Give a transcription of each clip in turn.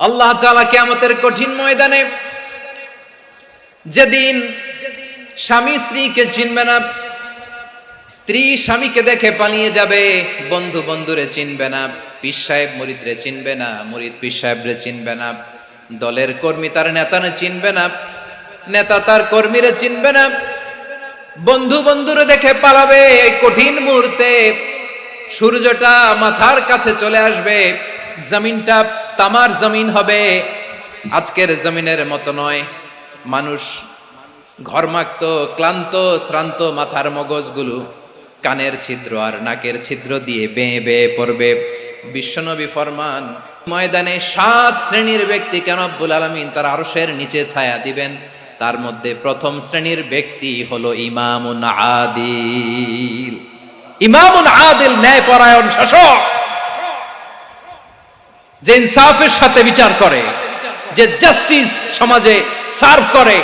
আল্লাহ তাআলা কিয়ামতের কঠিন ময়দানে, যেদিন স্বামী স্ত্রীকে চিনবে না, স্ত্রী স্বামীকে দেখে পালিয়ে যাবে, বন্ধু বন্ধুরে চিনবে না, পীর সাহেব মুরিদরে চিনবে না, মুরিদ পীর সাহেবরে চিনবে না, দলের কর্মী তার নেতারে চিনবে না, নেতা তার কর্মীরে চিনবে না, বন্ধু বন্ধুরে দেখে পালাবে। এই কঠিন মুহূর্তে সূর্যটা মাথার কাছে চলে আসবে, জমিনটা তামার জমিন হবে, আজকের জমিনের মতো নয়। মানুষ ঘর্মাক্ত, ক্লান্ত, শ্রান্ত মাথার মগজগুলো কানের ছিদ্র আর নাকের ছিদ্র দিয়ে বেয়ে বেয়ে পড়বে। বিশ্বনবী ফরমান, ময়দানে 7 শ্রেণীর ব্যক্তিকে রব্বুল আলামিন তার আরশের নিচে ছায়া দিবেন। তার মধ্যে প্রথম শ্রেণীর ব্যক্তি হলো ইমামুন আদিল। ইমামুন আদিল, ন্যায়পরায়ণ শাসক, যে ইনসাফের সাথে বিচার করে, যে জাস্টিস সমাজে সার্ভ করে,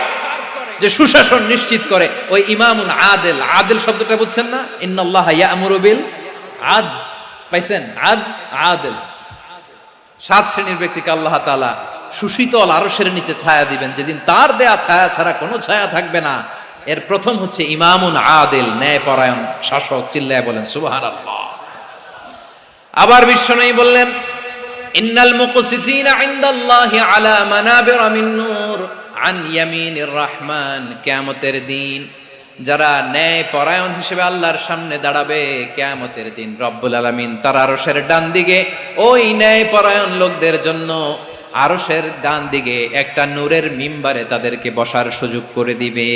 যে সুশাসন নিশ্চিত করে, ওই ইমামুন আদিল। আদিল শব্দটা বুঝছেন না? ইন্নাল্লাহা ইয়া'মুরু বিল আদল, পাইছেন? আদিল। 7 শ্রেণীর ব্যক্তিকে আল্লাহ তাআলা সুশীতল আরশের নিচে ছায়া দিবেন, যেদিন তার দেয়া ছায়া ছাড়া কোনো ছায়া থাকবে না। এর প্রথম হচ্ছে ইমামুন আদিল, ন্যায়পরায়ণ শাসক। চিল্লায় বলেন সুবহানাল্লাহ। আবার বিশ্বনবী বললেন, ইন্নাল মুকসিতিনা ইনদাল্লাহি আলা মানাবিরা মিন নূর আন ইয়ামিনির রহমান। কিয়ামতের দিন যারা ন্যায়পরায়ণ হিসেবে আল্লাহর সামনে দাঁড়াবে, কিয়ামতের দিন রব্বুল আলামিন তার আরশের ডান দিকে ওই ন্যায়পরায়ণ লোকদের জন্য আরশের ডান দিকে একটা নূরের মিম্বারে তাদেরকে বসার সুযোগ করে দিবে।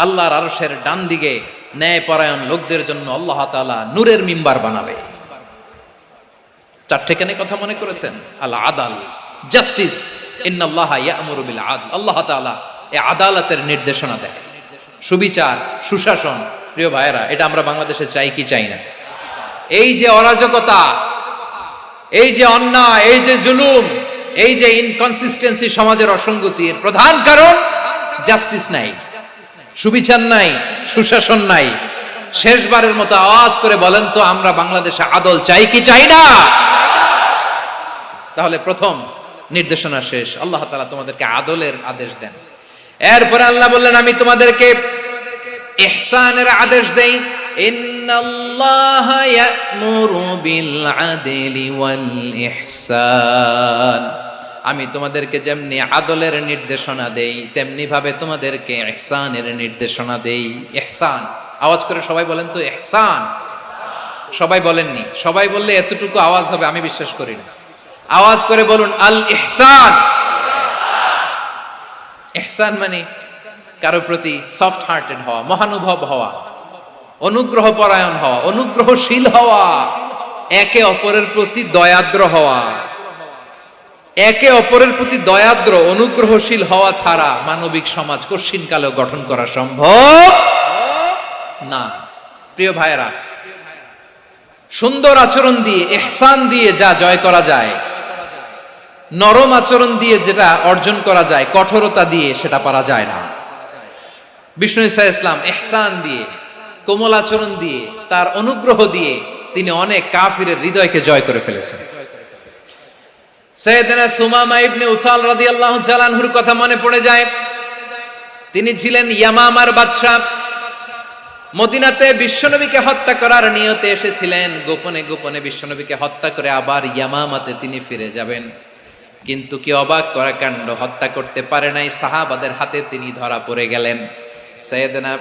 আল্লাহর আরশের ডান দিকে ন্যায়পরায়ণ লোকদের জন্য আল্লাহ তাআলা নূরের মিম্বার বানাবে। 4টে কেন কথা মনে করেছেন? আল আদাল, জাস্টিস। ইন্নাল্লাহা ইয়া'মুরু বিল আদল। আল্লাহ তাআলা এই আদালতের নির্দেশনা দেয়, সুবিচার, সুশাসন। প্রিয় ভাইয়েরা, এটা আমরা বাংলাদেশে চাই কি চাই না? এই যে অরাজকতা, এই যে অন্যায়, এই যে জুলুম, এই যে ইনকনসিস্টেন্সি, সমাজের অসঙ্গতি, এর প্রধান কারণ জাস্টিস নাই, সুবিচার নাই, সুশাসন নাই। শেষবারের মতো আওয়াজ করে বলেন তো, আমরা বাংলাদেশে আদল চাই কি চাই না? তাহলে প্রথম নির্দেশনা শেষ। আল্লাহ তাআলা তোমাদেরকে আদলের আদেশ দেন। এরপরে আল্লাহ বললেন, আমি তোমাদেরকে ইহসানের আদেশ দেই। ইন্নাল্লাহা ইয়া'মুরু বিল আদলি ওয়াল ইহসান। আমি তোমাদেরকে যেমনি আদলের নির্দেশনা দেই, তেমনি ভাবে তোমাদেরকে ইহসানের নির্দেশনা দেই। ইহসান, আওয়াজ করে সবাই বলেন তো ইহসান। সবাই বলেননি, সবাই বললে এতটুকু আওয়াজ হবে আমি বিশ্বাস করি না। আওয়াজ করে বলুন আল ইহসান। ইহসান মানে কারো প্রতি সফট হার্টেড হওয়া, মহানুভব হওয়া, অনুগ্রহ পরায়ণ হওয়া, অনুগ্রহশীল হওয়া, একে অপরের প্রতি দয়াদ্র হওয়া। একে অপরের প্রতি দয়াদ্র, অনুগ্রহশীল হওয়া ছাড়া মানবিক সমাজ কশিনকালেও গঠন করা সম্ভব না। প্রিয় ভাইয়েরা, সুন্দর আচরণ দিয়ে, ইহসান দিয়ে যা জয় করা যায়, নরম আচরণ দিয়ে যেটা অর্জন করা যায়, কঠোরতা দিয়ে সেটা পারা যায় না। বিষ্ণু ঈসা ইসলাম ইহসান দিয়ে, কোমল আচরণ দিয়ে, তার অনুগ্রহ দিয়ে তিনি অনেক কাফিরের হৃদয়কে জয় করে ফেলেছেন। সাইয়েদনা সুমামা ইবনে উসাল রাদিয়াল্লাহু তাআলা আনহুর কথা মনে পড়ে যায়। তিনি ছিলেন ইয়ামামার বাদশা। মদিনাতে বিশ্বনবীকে হত্যা করার নিয়তে এসেছিলেন। গোপনে গোপনে বিশ্বনবীকে হত্যা করে আবার ইয়ামামাতে তিনি ফিরে যাবেন। কিন্তু কি অবাক করা কাণ্ড, হত্যা করতে পারে নাই, সাহাবাদের হাতে তিনি ধরা পড়ে গেলেন। সাইয়েদনা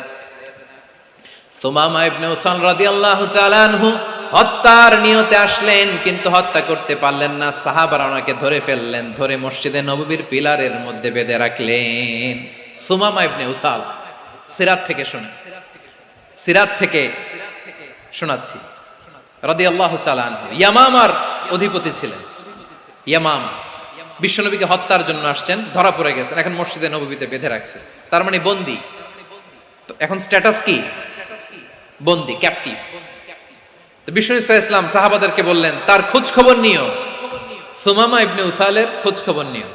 সুমামা ইবনে উসাল রাদিয়াল্লাহু তাআলা আনহু হত্যার নিয়তে আসলেন, কিন্তু হত্যা করতে পারলেন না। সাহাবারা ওনাকে ধরে ফেললেন, ধরে মসজিদে নববীর পিলারের মধ্যে বেঁধে রাখলেন। সুমামা ইবনে উসাল, সিরাত থেকে শুনে, সিরাত থেকে শোনাচ্ছি, রাদিয়াল্লাহু তাআলা আনহু ইয়ামামার অধিপতি ছিলেন। ইয়ামামা বিশ্বনবীকে হত্যার জন্য আসছেন, ধরা পড়ে গেছেন, এখন মসজিদে নববীতে বেঁধে রাখছে, তার মানে বন্দী। তো এখন স্ট্যাটাস কি? বন্দী, ক্যাপটিভ। তো বিষ্ণু ঈসা ইসলাম সাহাবাদেরকে বললেন, তার খোঁজ খবর নিও, সুমামা ইবনে উসালের খোঁজ খবর নিও।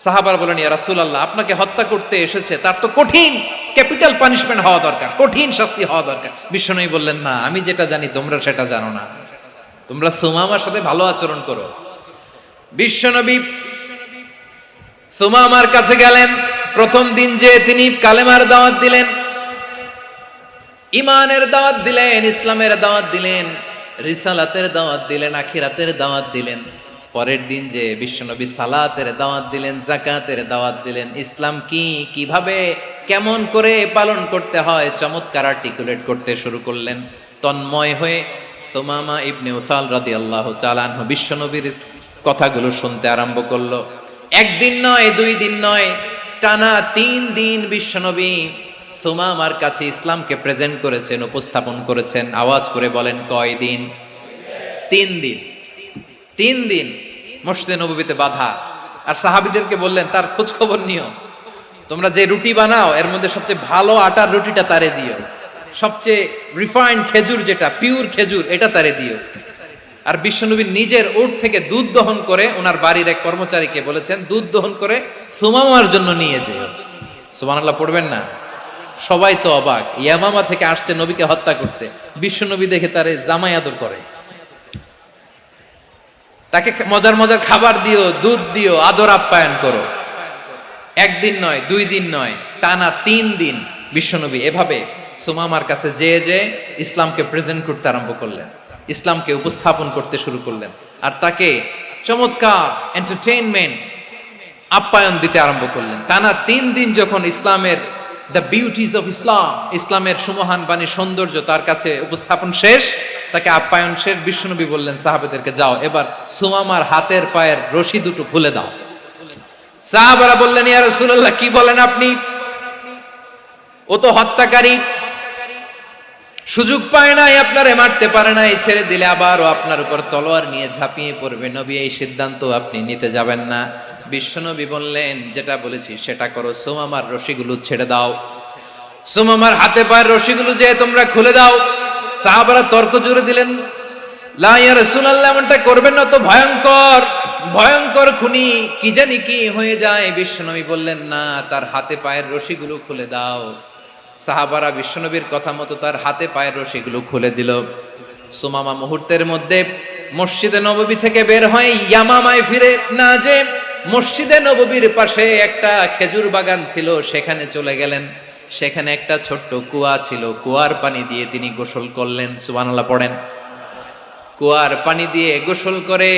সাহাবারা বলেন, ইয়া রাসূলুল্লাহ, আপনাকে হত্যা করতে এসেছে, তার তো কঠিন ক্যাপিটাল পানিশমেন্ট হওয়া দরকার, কঠিন শাস্তি হওয়া দরকার। বিশ্বনবী বললেন, না, আমি যেটা জানি তোমরা সেটা জানো না। তোমরা সুমামার সাথে ভালো আচরণ করো, বিশ্বনবী সুমামার কাছে গেলেন। প্রথম দিন যে তিনি কালেমার দাওয়াত দিলেন, ইমানের দাওয়াত দিলেন, ইসলামের দাওয়াত দিলেন, রিসালাতের দাওয়াত দিলেন, আখিরাতের দাওয়াত দিলেন। পরের দিন যে বিশ্বনবী সালাতের দাওয়াত দিলেন, যাকাতের দাওয়াত দিলেন, ইসলাম কি, কিভাবে, কেমন করে পালন করতে হয় চমৎকার আর্টিকুলেট করতে শুরু করলেন। তন্ময় হয়ে সুমামা ইবনে উসাল রাদিয়াল্লাহু তাআলা আনহু বিশ্বনবীর কথাগুলো শুনতে আরম্ভ করলো। একদিন নয়, 2 দিন নয়, টানা 3 দিন বিশ্বনবী সুমামার কাছে ইসলামকে প্রেজেন্ট করেছেন, উপস্থাপন করেছেন। আওয়াজ করে বলেন, কয় দিন? 3 দিন। 3 দিন মসজিদে নববীতে বাধা। আর সাহাবীদেরকে বললেন, তার খোঁজ খবর নিও, তোমরা যে রুটি বানাও এর মধ্যে সবচেয়ে ভালো আটার রুটিটা তারে দিও, সবচেয়ে রিফাইন্ড খেজুর, যেটা পিওর খেজুর, এটা তারে দিও। আর বিশ্বনবী নিজের উট থেকে দুধ দহন করে ওনার বাড়ির এক কর্মচারীকে বলেছেন, দুধ দহন করে সুমামার জন্য নিয়ে যেও। সুবহানাল্লাহ পড়বেন না? সবাই তো অবাক, ইয়ামামা থেকে আসছে নবীকে হত্যা করতে, বিশ্বনবী দেখে তারে জামাই আদর করে, তাকে মজার মজার খাবার দিও, দুধ দিও, আদর আপ্যায়ন করো। একদিন নয়, 2 দিন নয়, টানা 3 দিন বিশ্বনবী এভাবে সুমামার কাছে যেয়ে ইসলামকে প্রেজেন্ট করতে আরম্ভ করলেন, ইসলামকে উপস্থাপন করতে শুরু করলেন। আর তাকে চমৎকার এন্টারটেইনমেন্ট, আপ্যায়ন দিতে আরম্ভ করলেন। টানা 3 দিন যখন ইসলামের দ্য বিউটিজ অফ ইসলাম, ইসলামের সুমহান বাণী, সৌন্দর্য তার কাছে উপস্থাপন শেষ, তাকে আপ্যায়ন শেষ, বিশ্বনবী বললেন সাহাবাদেরকে, যাও এবার সুমামার হাতের পায়ের রশি দুটো খুলে দাও। সাহাবারা বললেন, ইয়া রাসূলুল্লাহ, কি বলেন আপনি? ও তো হত্যাকারী, সুযোগ পায় নাই, আপনারে মারতে পারে নাই, ছেড়ে দিলে আবার ও আপনার উপর তলোয়ার নিয়ে ঝাঁপিয়ে পড়বে। নবী, এই সিদ্ধান্ত আপনি নিতে যাবেন না। বিশ্বনবী বললেন, যেটা বলেছি সেটা করো, সুমামার রশিগুলো ছেড়ে দাও, সুমামার হাতে পায়ের রশিগুলো যে তোমরা খুলে দাও। সাহাবারা তর্ক জুড়ে দিলেন, লা ইয়া রাসূলুল্লাহ, এমনটা করবেন না, তো ভয়ঙ্কর ভয়ঙ্কর খুনি, কি জানি কি হয়ে যায়। বিশ্বনবী বললেন, না, তার হাতে পায়ের রশিগুলো খুলে দাও। সাহাবারা বিশ্বনবীর কথা মতো তার হাতে পায়ের রশিগুলো খুলে দিল। সুমামা মুহূর্তের মধ্যে মসজিদে নববী থেকে বের হয়ে ইয়ামামায় ফিরে না যে মসজিদে নববীর পাশে একটা খেজুর বাগান ছিল, সেখানে চলে গেলেন। সেখানে একটা ছোট্ট কুয়া ছিল, কুয়ার পানি দিয়ে তিনি গোসল করলেন। সুবহানাল্লাহ পড়েন। কুয়ার পানি দিয়ে গোসল করে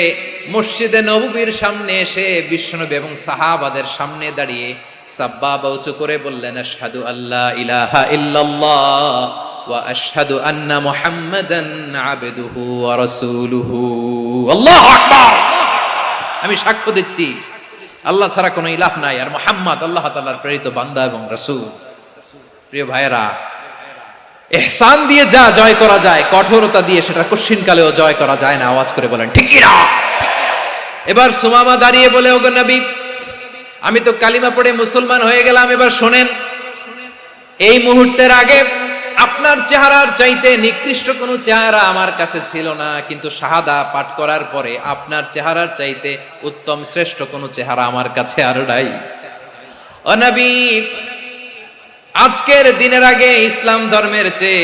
মসজিদে নববীর সামনে এসে বিশ্বনবী এবং সাহাবাদের সামনে দাঁড়িয়ে সাব্বাবা উঁচু করে বললেন, আশহাদু আল্লা ইলাহা ইল্লাল্লাহ ওয়া আশহাদু আন্না মুহাম্মাদান আবদুহু ওয়া রাসূলুহু। আল্লাহু আকবার। আমি সাক্ষ্য দিচ্ছি আল্লাহ ছাড়া কোনো ইলাহ নাই, আর মুহাম্মদ আল্লাহ তাআলার প্রেরিত বান্দা এবং রাসূল। প্রিয় ভাইয়েরা, ইহসান দিয়ে যা জয় করা যায়, কঠোরতা দিয়ে সেটা কঠিনকালেও জয় করা যায় না। আওয়াজ করে বলেন ঠিক কি না? এবার সুমামা দাঁড়িয়ে বলে, ওগো নবী, আমি তো কালিমা পড়ে মুসলমান হয়ে গেলাম, এবার শোনেন, এই মুহূর্তের আগে আপনার চেহারার চাইতে নিকৃষ্ট কোনো চেহারা আমার কাছে ছিল না, কিন্তু শাহাদা পাঠ করার পরে আপনার চেহারার চাইতে উত্তম শ্রেষ্ঠ কোনো চেহারা আমার কাছে আর নাই। ও নবী, আজকের দিনের আগে ইসলাম ধর্মের চেয়ে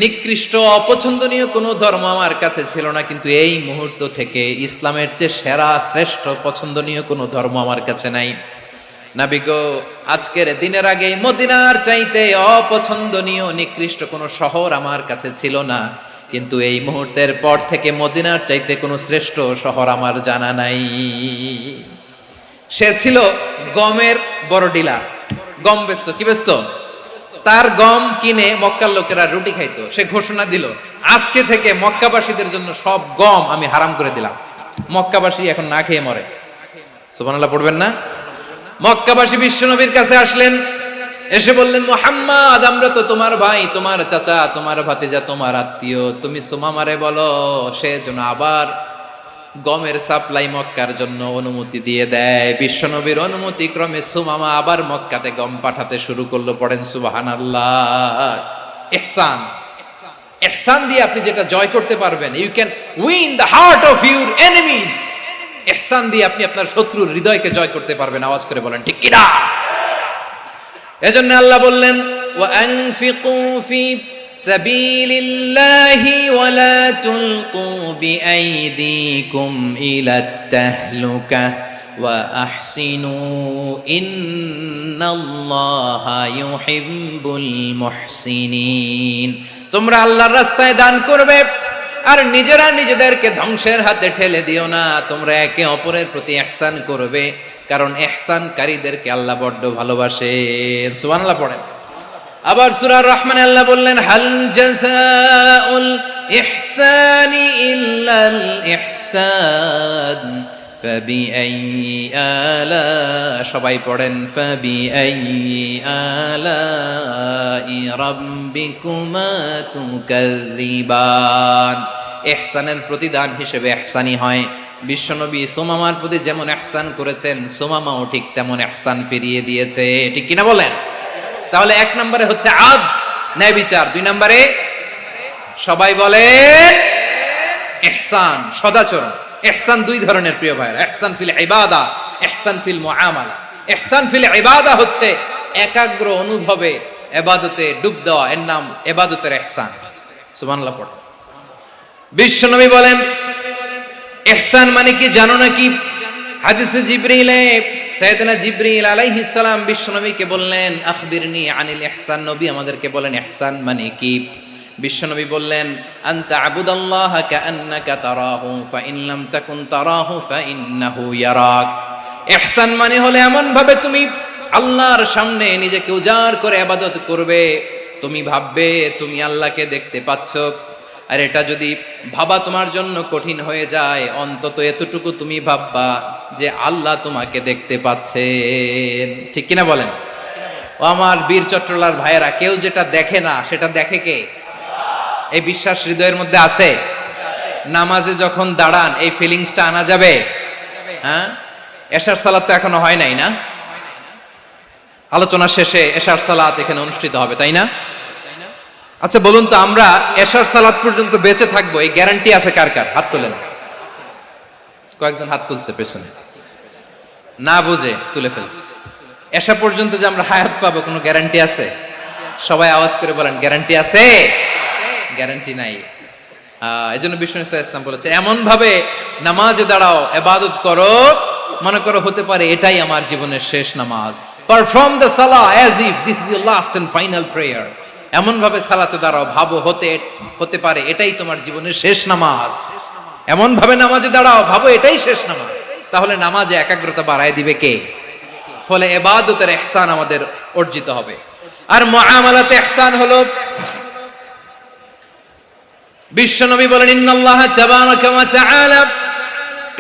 নিকৃষ্ট অপছন্দনীয় কোনো ধর্ম আমার কাছে ছিল না, কিন্তু এই মুহূর্ত থেকে ইসলামের চেয়ে সেরা শ্রেষ্ঠ পছন্দনীয় কোনো ধর্ম আমার কাছে নাই। নবী গো, আজকের দিনের আগে মদিনার চাইতে অপছন্দনীয় নিকৃষ্ট কোনো শহর আমার কাছে ছিল না, কিন্তু এই মুহূর্তের পর থেকে মদিনার চাইতে কোনো শ্রেষ্ঠ শহর আমার জানা নাই। সে ছিল গমের বড় ডিলার, গম বেচত। কি বেচত? তার গম কিনে মক্কার লোকেরা রুটি খাইতো। সে ঘোষণা দিল, আজকে থেকে মক্কাবাসীদের জন্য সব গম আমি হারাম করে দিলাম, মক্কাবাসী এখন না খেয়ে মরে। সুবহানাল্লাহ পড়বেন না? মক্কাবাসী বিশ্বনবীর কাছে আসলেন, এসে বললেন, মুহাম্মদ, আমরা তো তোমার ভাই, তোমার চাচা, তোমার ভাতিজা, তোমার আত্মীয়, তুমি সুমামারে বলো সে যেন আবার গমের সাপ্লাই মক্কার জন্য অনুমতি দিয়ে দেয়। বিশ্বনবীর অনুমতি ক্রমে সুমামা আবার মক্কাতে গম পাঠাতে শুরু করলো। পড়েন সুবহানাল্লাহ। ইহসান, ইহসান দিয়ে আপনি যেটা জয় করতে পারবেন, you can win the heart of your enemies. ইহসান দিয়ে আপনি আপনার শত্রুর হৃদয়কে জয় করতে পারবেন। আওয়াজ করে বলেন ঠিক কি না? এজন্য আল্লাহ বললেন, ওয়া আনফিকু ফি সাবিলিল্লাহি ওয়ালা তুলকু বিআইদিকুম ইলাত তাহলুকা ওয়া আহসিনু ইন্নাল্লাহা ইউহিব্বুল মুহসিনিন। তোমরা আল্লাহর রাস্তায় দান করবে আর নিজেরা নিজেদেরকে ধ্বংসের হাতে ঠেলে দিও না। তোমরা একে অপরের প্রতি ইহসান করবে, কারণ ইহসানকারীদেরকে আল্লাহ বড্ড ভালোবাসেন। সুবহানাল্লাহ পড়েন। আবার সূরা রহমানে আল্লাহ বললেন, হাল জাযাউল ইহসানি ইল্লাল ইহসান ফাবিআইয়ি আলা, সবাই পড়েন, ফাবিআইয়ি আলাই রাব্বিকুমা তুকাযযিবান। ইহসানের প্রতিদান হিসেবে ইহসানি হয়। বিশ্বনবী সুমামার প্রতি যেমন ইহসান করেছেন, সুমামাও ঠিক তেমন ইহসান ফিরিয়ে দিয়েছে। ঠিক কিনা বলেন? তাহলে এক নম্বরে হচ্ছে আদ, ন্যায় বিচার। দুই নম্বরে সবাই বলে ইহসান, সদাচরণ। ইহসান দুই ধরনের প্রিয় ভাইরা, ইহসান ফিল ইবাদা, ইহসান ফিল মুআমালা। ইহসান ফিল ইবাদা হচ্ছে একাগ্র অনুভবে ইবাদতে ডুব দেওয়া, এর নাম ইবাদতের ইহসান। সুবহানাল্লাহ পড়ো। বিশ্বনবী বলেন ইহসান মানে কি জানো নাকি? হাদিসে জিবরিলে সাইয়েদনা জিবরিল আলাইহিস সালাম বিশ্বনবীকে বললেন, আখবিরনি আনিল ইহসান। নবী আমাদেরকে বলেন ইহসান মানে কি? বিশ্বনবী বললেন, আনতা আবুদাল্লাহা কাআন্নাকা তারাহু ফাইন লাম তাকুন তারাহু ফাইন্নাহু ইয়ারাক। ইহসান মানে হলো এমন ভাবে তুমি আল্লাহর সামনে নিজেকে উজাড় করে ইবাদত করবে, তুমি ভাববে তুমি আল্লাহকে দেখতে পাচ্ছ। আর এটা যদি ভাবা তোমার জন্য কঠিন হয়ে যায়, অন্তত এতটুকু তুমি ভাববা যে আল্লাহ তোমাকে দেখতে পাচ্ছেন। ঠিক কিনা বলেন? ও আমার বীর চট্টলার ভাইয়েরা, কেউ যেটা দেখে না সেটা দেখে কে? এই বিশ্বাস হৃদয়ের মধ্যে আছে? নামাজে যখন দাঁড়ান এই ফিলিংসটা আনা যাবে? হ্যাঁ, এশার সালাত তো এখনো হয় নাই না? আলোচনা শেষে এশার সালাত এখানে অনুষ্ঠিত হবে, তাই না? আচ্ছা বলুন তো, আমরা এশার সালাত পর্যন্ত বেঁচে থাকবো এই গ্যারান্টি আছে কার কার? হাত তোলেন। কয়েকজন হাত তুলছে পেছনে, না বুঝে তুলে ফেলছে। এশা পর্যন্ত যে আমরা হায়াত পাবো কোনো গ্যারান্টি আছে? সবাই আওয়াজ করে বলেন, গ্যারান্টি আছে? গ্যারান্টি নাই। এই জন্য বিষ্ণু ইসলাম বলেছে এমন ভাবে নামাজে দাঁড়াও, ইবাদত করো, মনে করো হতে পারে এটাই আমার জীবনের শেষ নামাজ। পারফর্ম দ্য সালাহ as if this is your last and final prayer. এমন ভাবে সালাতে দাঁড়াও, ভাবো হতে পারে এটাই তোমার জীবনের শেষ নামাজ। এমন ভাবে নামাজে দাঁড়াও, ভাবো এটাই শেষ নামাজ। তাহলে নামাজে একাগ্রতা বাড়ায় দিবে কে? ফলে ইবাদতের ইহসান আমাদের অর্জিত হবে। আর মুআমালাতে ইহসান হলো, বিশ্বনবী বলেন, ইন্নাল্লাহা তাবারাকা ওয়া তাআলা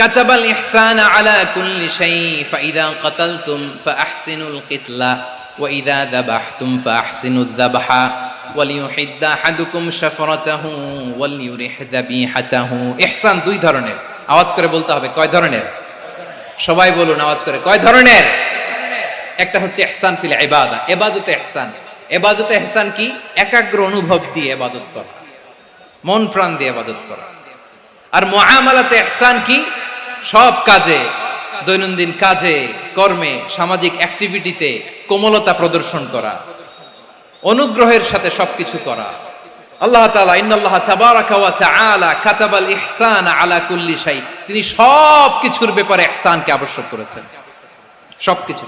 কাতাবাল ইহসানা আলা কুল্লি শাই ফাইদা কাতালতুম ফাআহসিনুল কিতলা ওয়া ইযা যাবাহতুম ফাআহসিনুয যাবহা ওয়ালিয়ুহিদ্দা আহাদুকুম শাফরাতাহু ওয়ালিয়ুরিহ যাবিহাতাহু। ইহসান দুই ধরনের। আওয়াজ করে বলতে হবে, কয় ধরনের? সবাই বলুন আওয়াজ করে, কয় ধরনের? একটা হচ্ছে ইহসান ফিল ইবাদা, ইবাদতে ইহসান। ইবাদতে ইহসান কি? একাগ্র অনুভব দিয়ে ইবাদত করা, মন প্রাণ দিয়ে ইবাদত করা। আর মুআমালাতে ইহসান কি? সব কাজে, দৈনন্দিন কাজে, কর্মে, সামাজিক অ্যাক্টিভিটিতে কোমলতা প্রদর্শন করা, অনুগ্রহের সাথে সবকিছু করা। আল্লাহ তাআলা ইন্নাল্লাহা তাবারাকা ওয়া তাআলা কাতাবাল ইহসানা আলা কুল্লি শাই, তিনি সব কিছুর ব্যাপারে ইহসানকে আবশ্যক করেছেন। সবকিছু,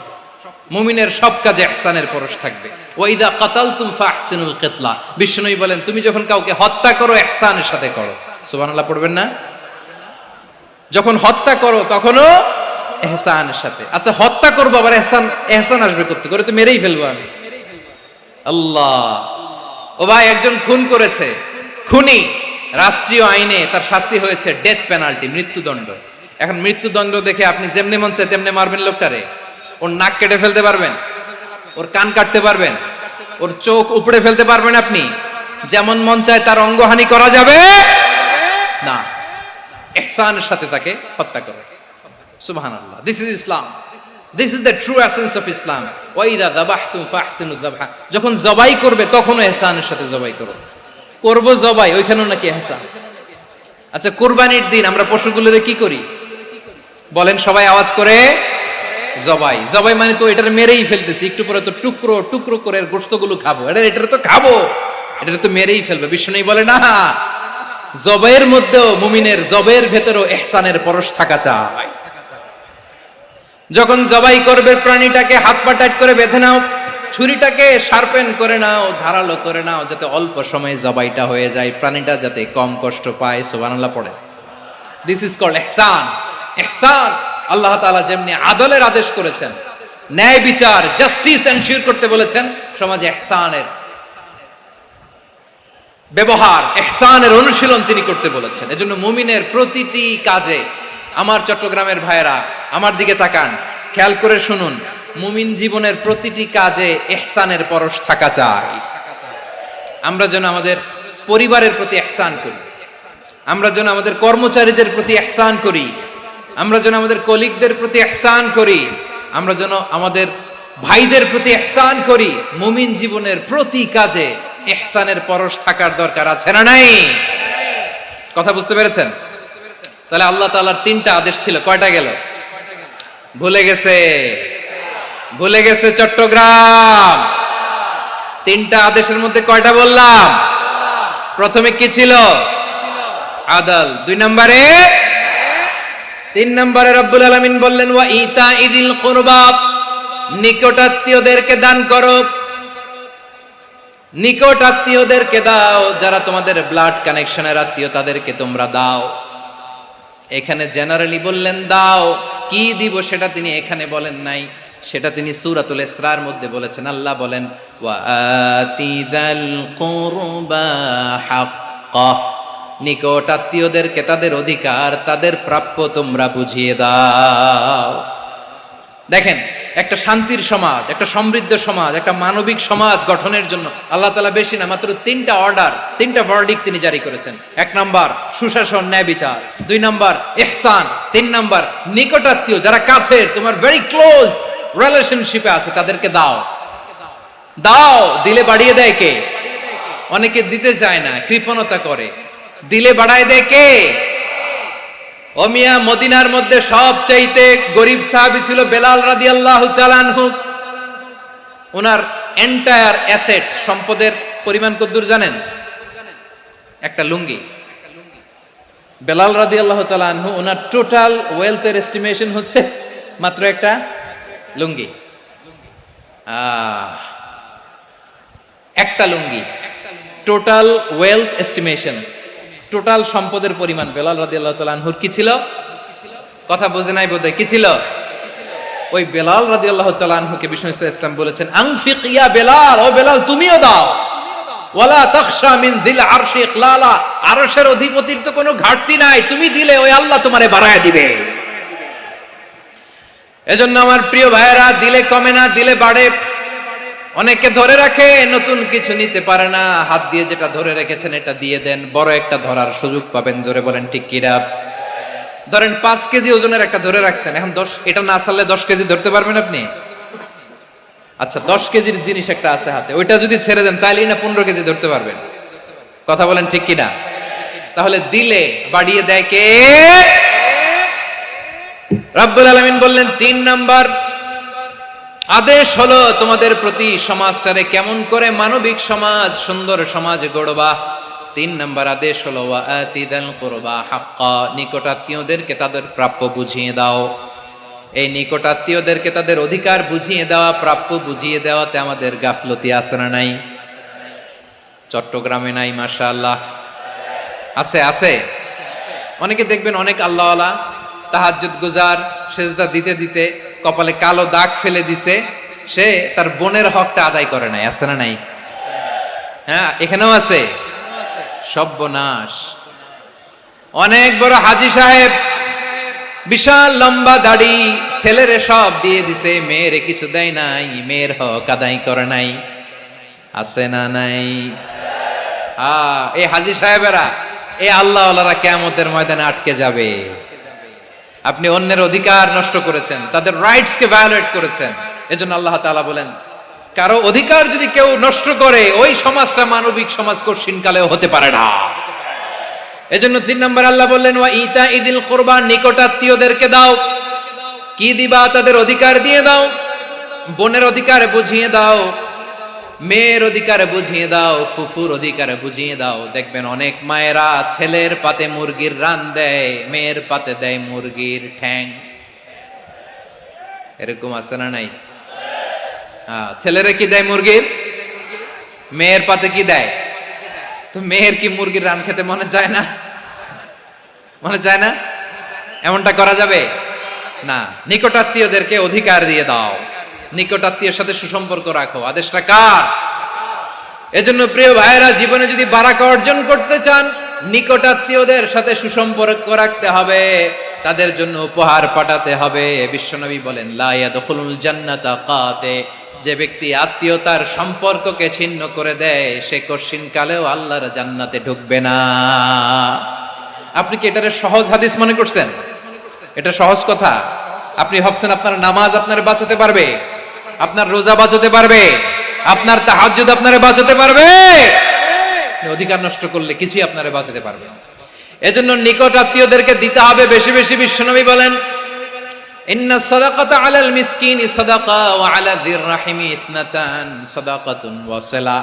মুমিনের সব কাজে ইহসানের পরশ থাকবে। ওয়া ইযা কাতালতুম ফাহসিনুল কিতলা, বিষ্ণুই বলেন তুমি যখন কাউকে হত্যা করো ইহসানের সাথে করো। সুবহানাল্লাহ পড়বেন না? যখন হত্যা করো তখনও ইহসানের সাথে। আচ্ছা হত্যা করবো আবার ইহসান আসবে করতে করে, তো মেরেই ফেলবো আমি। আল্লাহ, ও ভাই একজন খুন করেছে, খুনি, রাষ্ট্রীয় আইনে তার শাস্তি হয়েছে ডেথ পেনাল্টি, মৃত্যুদণ্ড। এখন মৃত্যুদণ্ড দেখে আপনি যেমনি মন চায় তেমনি মারবেন লোকটারে? ওর নাক কেটে ফেলতে পারবেন? ওর কান কাটতে পারবেন? ওর চোখ উপড়ে ফেলতে পারবেন আপনি? যেমন মন চায় তার অঙ্গহানি করা যাবে না। ইহসানের সাথে তাকে হত্যা করো। সুবহানাল্লাহ, this is Islam, this is the true essence of Islam. ওয়া ইযা যাবাহতুম ফাহসিনুয যাবহা, যখন জবাই করবে তখনও ইহসানের সাথে জবাই করো। করব জবাই, ওইখানেও নাকি ইহসান। আচ্ছা কুরবানির দিন আমরা পশুগুলোরে কি করি বলেন সবাই আওয়াজ করে? জবাই। জবাই মানে তো এটার মেরেই ফেলতেছি, একটু পরে তো টুকরো টুকরো করে গোশতগুলো খাবো, এটা তো খাবো, এটা তো মেরেই ফেলবে। বিষ্ণু বলে না, জবের মধ্যেও মুমিনের জবের ভেতরেও ইহসানের পরশ থাকা চাই। যখন জবাই করবে প্রাণীটাকে হাত পা টাইট করে বেঁধে নাও, ছুরিটাকে শার্পেন করে নাও, ধারালো করে নাও, যাতে অল্প সময়ে জবাইটা হয়ে যায়, প্রাণীটা যাতে কম কষ্ট পায়। সুবহানাল্লাহ পড়ে। দিস ইজ কল্ড ইহসান। ইহসান আল্লাহ তাআলা যেমনি আদলের আদেশ করেছেন, ন্যায় বিচার জাস্টিস এনশিওর করতে বলেছেন, সমাজে ইহসানের ব্যবহার, ইহসানের অনুশীলন তিনি করতে বলেছেন। এজন্য মুমিনের প্রতিটি কাজে, আমার চট্টগ্রামের ভাইয়েরা আমার দিকে তাকান, খেয়াল করে শুনুন, মুমিন জীবনের প্রতিটি কাজে ইহসানের পরশ থাকা চাই। আমরা যেন আমাদের পরিবারের প্রতি ইহসান করি, আমরা যেন আমাদের কর্মচারীদের প্রতি ইহসান করি, আমরা যেন আমাদের কলিগদের প্রতি ইহসান করি, আমরা যেন আমাদের ভাইদের প্রতি ইহসান করি। মুমিন জীবনের প্রতি কাজে ইহসানের পরশ থাকার দরকার আছে না নাই? কথা বুঝতে পেরেছেন? তাহলে আল্লাহ তাআলার তিনটা আদেশ ছিল, কয়টা গেল? ভুলে গেছে, ভুলে গেছে চট্টগ্রাম। তিনটা আদেশের মধ্যে কয়টা বললাম? প্রথমে কি ছিল? আদল। 2 নম্বরে, 3 নম্বরে রব্বুল আলামিন বললেন ওয়া ইতাইদিল কুরবা, নিকটাত্মীয়দেরকে দান করো, নিকট আত্মীয়দেরকে দাও, যারা তোমাদের ব্লাড কানেকশনের আত্মীয় তাদেরকে তোমরা দাও। এখানে জেনারেলি বললেন দাও, কি দিব সেটা তিনি এখানে বলেন নাই, সেটা তিনি সূরাতুল ইসরার মধ্যে বলেছেন। আল্লাহ বলেন ওয়া আতিযাল কুরবা হাক্কাহ, নিকট আত্মীয়দেরকে তাদের অধিকার, তাদের প্রাপ্য তোমরা বুঝিয়ে দাও। দেখেন, একটা শান্তির সমাজ, একটা সমৃদ্ধ সমাজ, একটা মানবিক সমাজ গঠনের জন্য আল্লাহ তাআলা বেশি না, মাত্র 3টা অর্ডার, 3টা ভার্ডিক্ট তিনি জারি করেছেন। 1 নাম্বার সুশাসন, ন্যায় বিচার। 2 নাম্বার ইহসান। 3 নাম্বার নিকটাত্মীয়, যারা কাছের, তোমার ভেরি ক্লোজ রিলেশনশিপে আছে, তাদেরকে দাও। দাও, দিলে বাড়িয়ে দেয় কে? অনেকে দিতে চায় না, কৃপণতা করে। দিলে বাড়ায় দেয় কে? ও মিয়া, মদিনার মধ্যে সবচাইতে গরিব সাহাবী ছিল বেলাল রাদিয়াল্লাহু তাআলা আনহু। ওনার এন্টায়ার অ্যাসেট, সম্পদের পরিমাণ কতদূর জানেন? একটা লুঙ্গি। বেলাল রাদিয়াল্লাহু তাআলা আনহু, ওনার টোটাল ওয়েলথের এস্টিমেশন হচ্ছে মাত্র একটা লুঙ্গি। একটা লুঙ্গি, টোটাল ওয়েলথ এস্টিমেশন, টোটাল সম্পদের পরিমাণ বেলাল রাদিয়াল্লাহু তাআলা আনহুর কি ছিল? কথা বোঝে নাই বোধহয়। কি ছিল? ওই বেলাল রাদিয়াল্লাহু তাআলা আনহুকে বিষ্ণু ইসলাম বলেছেন আনফিক ইয়া বেলাল, ও বেলাল তুমিও দাও। ওয়ালা তাখশা মিন যিল আরশি ইখলালা, আরশের অধিপতির তো কোনো ঘাটতি নাই, তুমি দিলে ওই আল্লাহ তোমারে বাড়ায় দিবে। এজন্য আমার প্রিয় ভাইয়েরা, দিলে কমে না, দিলে বাড়ে। অনেকে ধরে রাখে, নতুন কিছু নিতে পারে না, হাত দিয়ে যেটা ধরে রেখেছেন এটা দিয়ে দেন, বড় একটা ধরার সুযোগ পাবেন। জোরে বলেন ঠিক কিনা? ধরেন 5 কেজি ওজনের একটা ধরে রাখছেন, এখন 10, এটা না ছাড়লে 10 কেজি ধরতে পারবেন আপনি? আচ্ছা, 10 কেজির জিনিস একটা আছে হাতে, ওইটা যদি ছেড়ে দেন তাহলেই না 15 কেজি ধরতে পারবেন। কথা বলেন ঠিক কিনা? তাহলে দিলে বাড়িয়ে দেয় কে? রব্বুল আলামিন বললেন 3 নাম্বার আদেশ হলো তোমাদের প্রতি সমাজটারে কেমন করে মানবিক সমাজ, সুন্দর সমাজ গড়বা। 3 নাম্বার আদেশ হলো ওয়া আতিদাল কুরবা হাক্কা, নিকটাত্মীয়দেরকে তাদের প্রাপ্য বুঝিয়ে দাও। এই নিকটাত্মীয়দেরকে তাদের অধিকার বুঝিয়ে দেওয়া, প্রাপ্য বুঝিয়ে দেওয়াতে আমাদের গাফলতি আছে না নাই? চট্টগ্রামে নাই? মাশাআল্লাহ আছে, আছে। অনেকে দেখবেন অনেক আল্লাহওয়ালা তাহাজ্জুদ গুজার, সেজদা দিতে দিতে কপালে কালো দাগ ফেলে দিছে, সে তার বোনের হকটা আদায় করে নাই। আছে না নাই? হ্যাঁ, এখানেও আছে। সর্বনাশ। অনেক বড় হাজী সাহেব, বিশাল লম্বা দাড়ি, ছেলেরে সব দিয়ে দিছে, মেয়েরে কিছু দেয় নাই, মেয়ের হক আদায় করে নাই। আছে না নাই? এই হাজী সাহেবেরা, এই আল্লাহওয়ালারা কিয়ামতের ময়দানে আটকে যাবে। আপনি অন্যের অধিকার নষ্ট করেছেন, তাদের রাইটস কে ভায়োলেট করেছেন। এজন্য আল্লাহ তাআলা বলেন, কারো অধিকার যদি কেউ নষ্ট করে, ওই সমাজটা মানবিক সমাজ কঠিনকালেও হতে পারে না। এজন্য 3 নম্বর আল্লাহ বললেন ওয়া ইতাইদিল কুরবা, নিকটাত্মীয়দেরকে দাও। কি দিবা? তাদের অধিকার দিয়ে দাও, বোনের অধিকার বুঝিয়ে দাও, মেয়ের অধিকার বুঝিয়ে দাও, ফুফুর অধিকার বুঝিয়ে দাও। দেখবেন অনেক মায়েরা ছেলের পাতে মুরগির রান দেয়, মেয়ের পাতে দেয় মুরগির ঠ্যাং। এরকম আছে না নাই? ছেলেরা কি দেয় মুরগির, মেয়ের পাতে কি দেয়? তো মেয়ের কি মুরগির রান খেতে মনে চায় না? মনে চায় না? এমনটা করা যাবে না। নিকটাত্মীয়দেরকে অধিকার দিয়ে দাও, নিকটাত্মীয়ের সাথে সুসম্পর্ক রাখো। আদেশটা কার? এজন্য প্রিয় ভাইয়েরা, জীবনে যদি বারাকা অর্জন করতে চান, নিকটাত্মীয়দের সাথে সুসম্পর্ক রাখতে হবে, তাদের জন্য উপহার পাঠাতে হবে। বিশ্বনবী বলেন, লা ইয়াদখুলুল জান্নাতা কাতে, যে ব্যক্তি আত্মীয়তার সম্পর্ককে ছিন্ন করে দেয়, সে কশিন কালেও আল্লাহর জান্নাতে ঢুকবে না। আপনি কি এটারে সহজ হাদিস মনে করছেন? এটা সহজ কথা? আপনি ভাবছেন আপনার নামাজ আপনার বাঁচাতে পারবে, আপনার রোজা বাঁচাতে পারবে, আপনার তাহাজ্জুদ আপনারে বাঁচাতে পারবে? অধিকার নষ্ট করলে কিছুই আপনারে বাঁচাতে পারবে না। এজন্য নিকট আত্মীয়দেরকে দিতে হবে বেশি বেশি। বিশ্বনবী বলেন, ইন্না সাদাকাতা আলাল মিসকিনি সাদাকা ওয়া আলা যির রাহিমি ইসনাতান সাদাকাতুন ওয়া সিলা।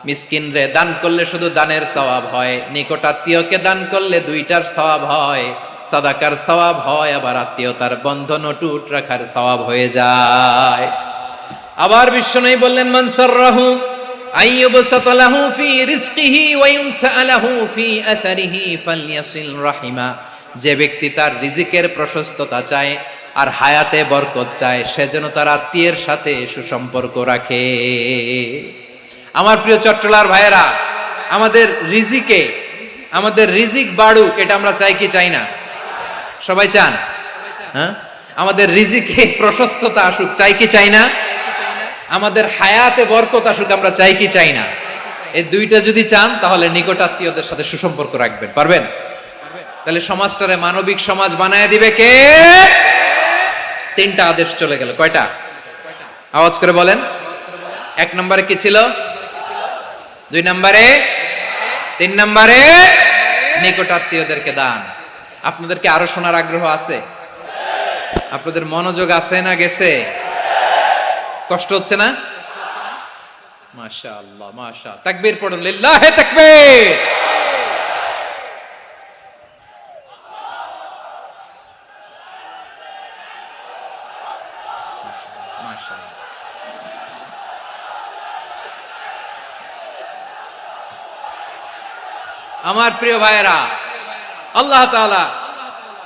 মিসকিন রে দান করলে শুধু দানের সওয়াব হয়, নিকট আত্মীয়কে দান করলে দুইটার সওয়াব হয়, সাদাকার সওয়াব হয়, আবার আত্মীয়তার বন্ধন অটুট রাখার সওয়াব হয়ে যায়। আবার বিশ্বনবী বললেন, মান সাররাহু আইয়ুবসাতা লাহু ফি রিজকিহি ওয়া ইউনসালাহু ফি আসারিহি ফালইয়াসিল রাহিমা। যে ব্যক্তি তার রিজিকের প্রশস্ততা চায় আর হায়াতে বরকত চায়, সে যেন তার আত্মীয়ের সাথে সুসম্পর্ক রাখে। আমার প্রিয় চট্টলার ভাইয়েরা, আমাদের রিজিক বাড়ুক, এটা আমরা চাই কি চাই না? সবাই চান? হ্যাঁ, আমাদের রিজিকে প্রশস্ততা আসুক, চাই কি চাই না? আমাদের হায়াতে বরকত আসুক, আমরা চাই কি চাই না? এই দুইটা যদি চান, তাহলে নিকট আত্মীয়দের সাথে সুসম্পর্ক রাখবেন, পারবেন? তাহলে সমাজটারে মানবিক সমাজ বানায় দিবে কে? তিনটা আদেশ চলে গেল। কয়টা? আওয়াজ করে বলেন। এক নম্বরে কি ছিল? দুই নম্বরে, তিন নম্বরে নিকট আত্মীয়দেরকে দান। আপনাদেরকে আরো শোনার আগ্রহ আছে? আপনাদের মনোযোগ আছে না গেছে? কষ্ট হচ্ছে না? মাশাআল্লাহ, মাশাআল্লাহ। তাকবীর পড়ুন, লিল্লাহি তাকবীর। আমার প্রিয় ভাইয়েরা,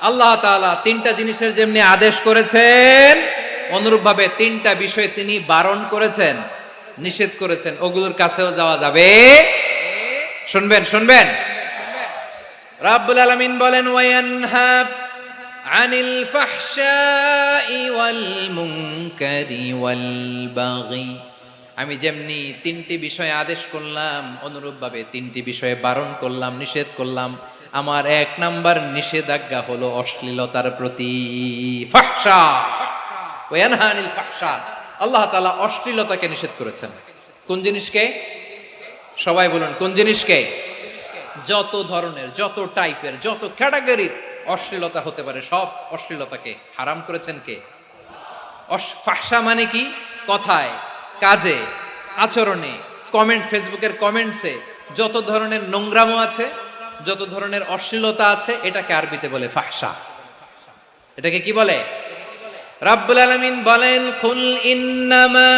আল্লাহ তাআলা তিনটা জিনিসের যেমনি আদেশ করেছেন, অনুরূপ ভাবে তিনটা বিষয় তিনি বারণ করেছেন, নিষেধ করেছেন। ওগুলোর কাছেও যাওয়া যাবে। শুনবেন। রাব্বুল আলামিন বলেন, ওয়ায়ানহা আনিল ফাহশাই ওয়াল মুনকারি ওয়াল বাগি। আমি যেমনি তিনটি বিষয়ে আদেশ করলাম, অনুরূপ ভাবে তিনটি বিষয়ে বারণ করলাম, নিষেধ করলাম। আমার এক নাম্বার নিষেধাজ্ঞা হলো অশ্লীলতার প্রতি। ফাহশা, ওয়ায়ানহা আনিল ফাহশা। আল্লাহ তাআলা অশ্লীলতাকে নিষেধ করেছেন। কোন জিনিসকে? সবাই বলুন, কোন জিনিসকে? যত ধরনের, যত টাইপের, যত ক্যাটাগরির অশ্লীলতা হতে পারে, সব অশ্লীলতাকে হারাম করেছেন কে? ফাহশা মানে কি? কথায়, কাজে, আচরণে, কমেন্ট, ফেসবুকের কমেন্টসে যত ধরনের নোংরামো আছে, যত ধরনের অশ্লীলতা আছে, এটাকে আরবিতে বলে ফাহশা। এটাকে কি বলে? রাব্বুল আলামিন বলেন, কুল ইন্নামা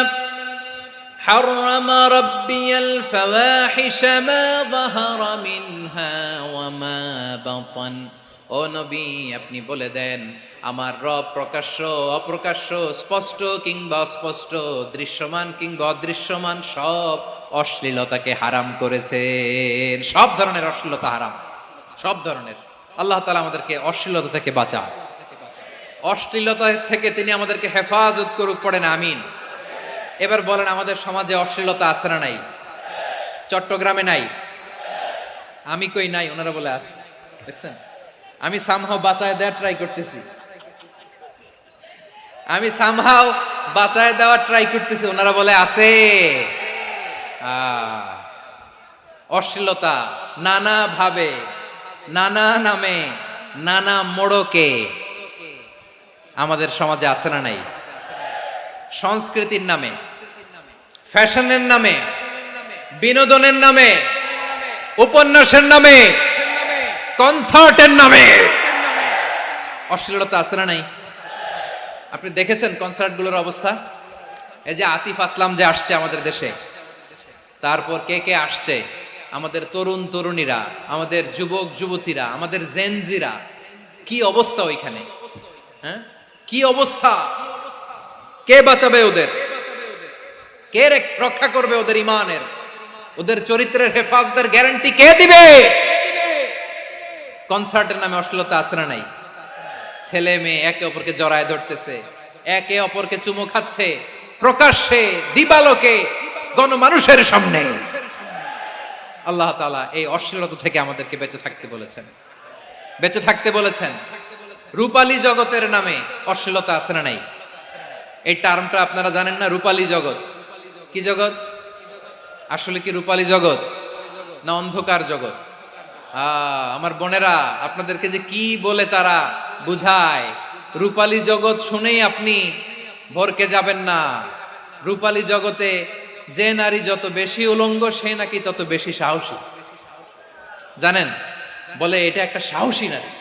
হারামা রাব্বিয়াল ফাওয়াহিশা মা যাহারা মিনহা ওয়া মা বাতান। ও নবী, আপনি বলে দেন, আমার রব প্রকাশ্য, অপ্রকাশ্য, স্পষ্ট কিংবা অস্পষ্ট, দৃশ্যমান কিংবা অদৃশ্যমান সব অশ্লীলতাকে হারাম করেছেন। সব ধরনের অশ্লীলতা হারাম, সব ধরনের। আল্লাহ তাআলা আমাদেরকে অশ্লীলতা থেকে বাঁচান, অশ্লীলতা থেকে তিনি আমাদেরকে হেফাজত করুক। পড়েন আমিন। এবার বলেন, আমাদের সমাজে অশ্লীলতা আছে না নাই? চট্টগ্রামে নাই? আমি কই নাই, ওনারা বলে আছে। দেখছেন, আমি সামহাও বাঁচায় দেওয়ার ট্রাই করতেছি, ওনারা বলে আছে। অশ্লীলতা নানা ভাবে, নানা নামে, নানা মোড়কে আমাদের সমাজে আছে না নাই? সংস্কৃতির নামে, ফ্যাশনের নামে, বিনোদনের নামে, উপন্যাসের নামে, কনসার্টের নামে অশ্লীলতা আছে না নাই? আপনি দেখেছেন কনসার্টগুলোর অবস্থা? এই যে আতিফ আসলাম যে আসছে আমাদের দেশে, তারপর কে কে আসছে, আমাদের তরুণ তরুণীরা, আমাদের যুবক যুবতীরা, আমাদের জেনজিরা, কি অবস্থা ওইখানে? হ্যাঁ, কি অবস্থা? কে বাঁচাবে ওদের? কে রক্ষা করবে ওদের ইমানের, ওদের চরিত্রের হেফাজতের গ্যারান্টি কে দিবে? কনসার্টের নামে অশ্লীলতা আছে না নাই? ছেলে মেয়ে একে অপরকে জড়ায় ধরতেছে, একে অপরকে চুমো খাচ্ছে প্রকাশ্যে, দিবালোকে, গণমানুষের সামনে। আল্লাহ তাআলা এই অশ্লীলতা থেকে আমাদেরকে বেঁচে থাকতে বলেছেন, বেঁচে থাকতে বলেছেন। রূপালী জগতের নামে অশ্লীলতা আছে না নাই? এই টার্মটা আপনারা জানেন না? রূপালী জগৎ কি জগৎ? আসলে কি রূপালী জগৎ না অন্ধকার জগৎ? আমার বোনেরা, আপনাদেরকে যে কি বলে তারা বুঝায়, রূপালী জগৎ শুনেই আপনি ভরকে যাবেন না। রূপালী জগতে যে নারী যত বেশি উলঙ্গ, সে নাকি তত বেশি সাহসী। জানেন, বলে এটা একটা সাহসী নারী,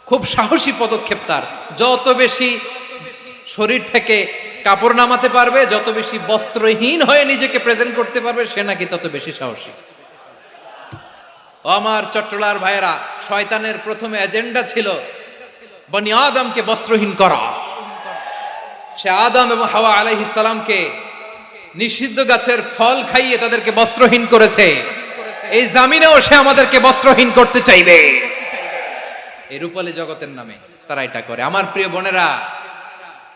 খুব সাহসী পদক্ষেপ তার। যত বেশি শরীর থেকে কাপড় নামাতে পারবে, যত বেশি বস্ত্রহীন হয়ে নিজেকে প্রেজেন্ট করতে পারবে, সে নাকি তত বেশি সাহসী। আমার চট্টলার ভাইয়েরা, শয়তানের প্রথম এজেন্ডা ছিল বনি আদমকে বস্ত্রহীন করা। সে আদম এবং হাওয়া আলাইহিস সালামকে নিষিদ্ধ গাছের ফল খাইয়ে তাদেরকে বস্ত্রহীন করেছে। এই জামিনেও সে আমাদেরকে বস্ত্রহীন করতে চাইবে। এই রূপালী জগতের নামে তারা এটা করে। আমার প্রিয় বোনেরা,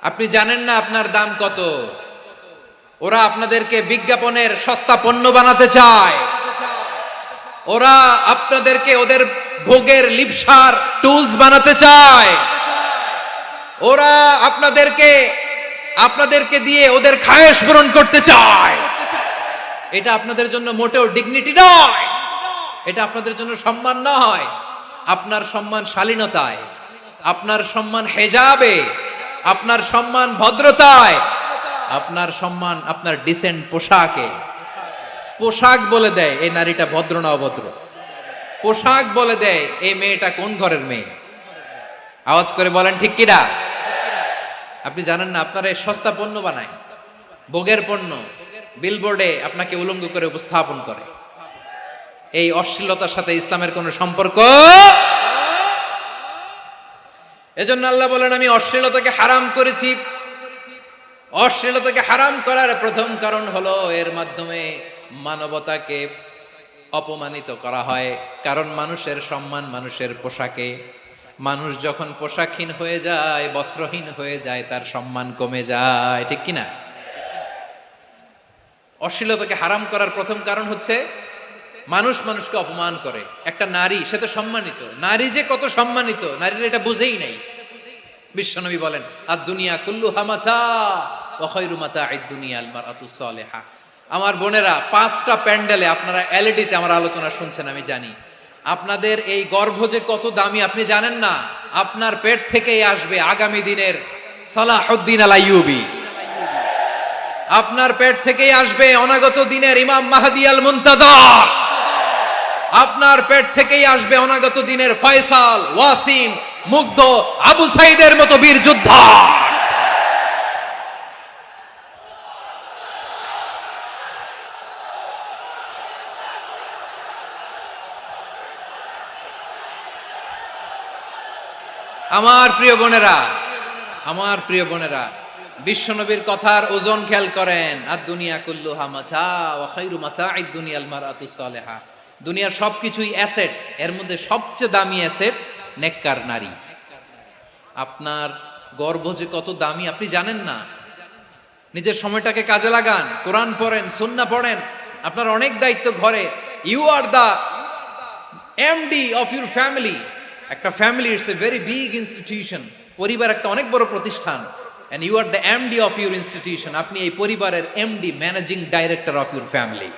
আপনি জানেন না আপনার দাম কত। ওরা আপনাদেরকে বিজ্ঞাপনের সস্তা পণ্য বানাতে চায়। ওরা আপনাদেরকে ওদের ভোগের লিপসার টুলস বানাতে চায়। ওরা আপনাদেরকে দিয়ে ওদের খায়েশ পূরণ করতে চায়। এটা আপনাদের জন্য মোটেও ডিগনিটি নয়, এটা আপনাদের জন্য সম্মান নয়। আপনার সম্মান শালীনতায়, আপনার সম্মান হেজাবে, আপনার সম্মান ভদ্রতায়, আপনার সম্মান আপনার ডিসেন্ট পোশাকে। পোশাক বলে দেয় এই নারীটা ভদ্র না অভদ্র। পোশাক বলে দেয় এই মেয়েটা কোন ঘরের মেয়ে। আওয়াজ করে বলেন ঠিক কিনা? আপনি জানেন না, আপনারা সস্তা পণ্য বানায়, ভোগের পণ্য, বিলবোর্ডে আপনাকে উলঙ্গ করে উপস্থাপন করে। এই অশ্লীলতার সাথে ইসলামের কোনো সম্পর্ক। এজন্য আল্লাহ বলেন, আমি অশ্লীলতাকে হারাম করেছি। অশ্লীলতাকে হারাম করার প্রথম কারণ হলো এর মাধ্যমে মানবতাকে অপমানিত করা হয়। কারণ মানুষের সম্মান মানুষের পোশাকে। মানুষ যখন পোশাকহীন হয়ে যায়, বস্ত্রহীন হয়ে যায়, তার সম্মান কমে যায়। ঠিক কিনা? অশ্লীলতাকে হারাম করার প্রথম কারণ হচ্ছে মানুষ মানুষকে অপমান করে। একটা নারী, সে তো সম্মানিত, নারী যে কত সম্মানিত নারীরা এটা বুঝেই নাই। বিশ্বনবী বলেন, আর দুনিয়া কুল্লুহা মাতা ওয়া খায়রু মাতা'আদ দুনিয়া আল মারআতুস সালিহা। আমার বোনেরা, 5টা প্যান্ডেলে আপনারা এলইডিতে আমার আলোচনা শুনছেন, আমি জানি। আপনাদের এই গর্ভ যে কত দামি আপনি জানেন না। আপনার পেট থেকেই আসবে আগামী দিনের সালাহুদ্দিন আল আইয়ুবী। আপনার পেট থেকেই আসবে অনাগত দিনের ইমাম মাহদী আল মুনতাযর। আপনার পেট থেকেই আসবে অনাগত দিনের ফয়সাল, ওয়াসিম, মুগ্ধ, আবু সাইদের মতো বীর যোদ্ধা। আমার প্রিয় বোনেরা, আমার প্রিয় বোনেরা, বিশ্বনবীর কথার ওজন খেয়াল করেন। আর দুনিয়া কুল্লুহা মাতা ওয়া খায়রু মাতা'আদ দুনিয়াল মারআতুস সালিহা। দুনিয়ার সবকিছুই অ্যাসেট, এর মধ্যে সবচেয়ে দামি অ্যাসেট নেককার নারী। আপনার গর্ভ যে কত দামি আপনি জানেন না। নিজের সময়টাকে কাজে লাগান, কোরআন পড়েন, সুন্নাহ পড়েন। আপনার অনেক দায়িত্ব ঘরে। You are the MD of your family. একটা family it's a very big institution. পরিবার একটা অনেক বড় প্রতিষ্ঠান। and you are the MD of your institution. আপনি এই পরিবারের MD, managing director of your family.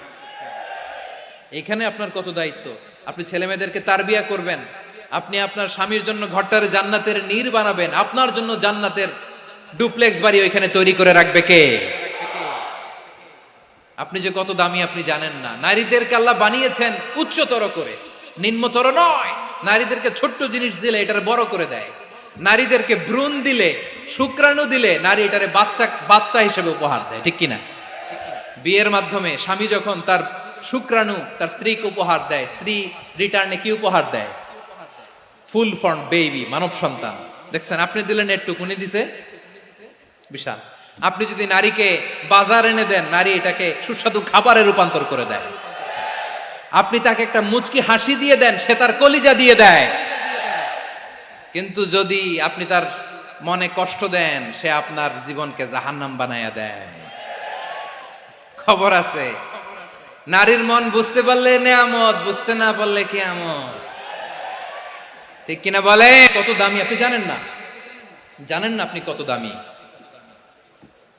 এখানে আপনার কত দায়িত্ব। আপনি ছেলে মেয়েদেরকে তারবিয়া করবেন, আপনি আপনার স্বামীর জন্য ঘরটার জান্নাতের নীর বানাবেন, আপনার জন্য জান্নাতের ডুপ্লেক্স বাড়ি ওইখানে তৈরি করে রাখবে কে? আপনি যে কত দামি আপনি জানেন না। নারীদেরকে আল্লাহ বানিয়েছেন উচ্চতর করে, নিম্নতর নয়। নারীদেরকে ছোট্ট জিনিস দিলে এটারে বড় করে দেয়। নারীদেরকে ভ্রূণ দিলে, শুক্রাণু দিলে নারী এটারে বাচ্চা বাচ্চা হিসেবে উপহার দেয়, ঠিক কিনা? বিয়ের মাধ্যমে স্বামী যখন তার শুক্রাণু তার স্ত্রীকে উপহার দেয়, স্ত্রী রিটার্নে কি উপহার দেয়? ফুল ফর্ম বেবি, মানব সন্তান। দেখছেন, আপনি দিলেন একটু, উনি দিছে বিশাল। আপনি যদি নারীকে বাজার এনে দেন, নারী এটাকে সুস্বাদু খাবারে রূপান্তর করে দেয়। আপনি তাকে একটা মুচকি হাসি দিয়ে দেন, সে তার কলিজা দিয়ে দেয়। কিন্তু যদি আপনি তার মনে কষ্ট দেন, সে আপনার জীবনকে জাহান্নাম বানায়া দেয়। খবর আছে, নারীর মন বুঝতে পারলে নেয়ামত, বুঝতে না পারলে কিয়ামত, ঠিক কিনা বলে? কত দামি আপনি জানেন না, জানেন না আপনি কত দামি,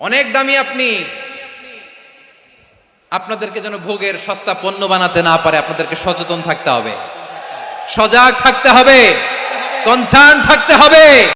অনেক দামি আপনি। আপনাদেরকে যেন ভোগের সস্তা পণ্য বানাতে না পারে, আপনাদেরকে সচেতন থাকতে হবে, সজাগ থাকতে হবে, কনসার্ন থাকতে হবে।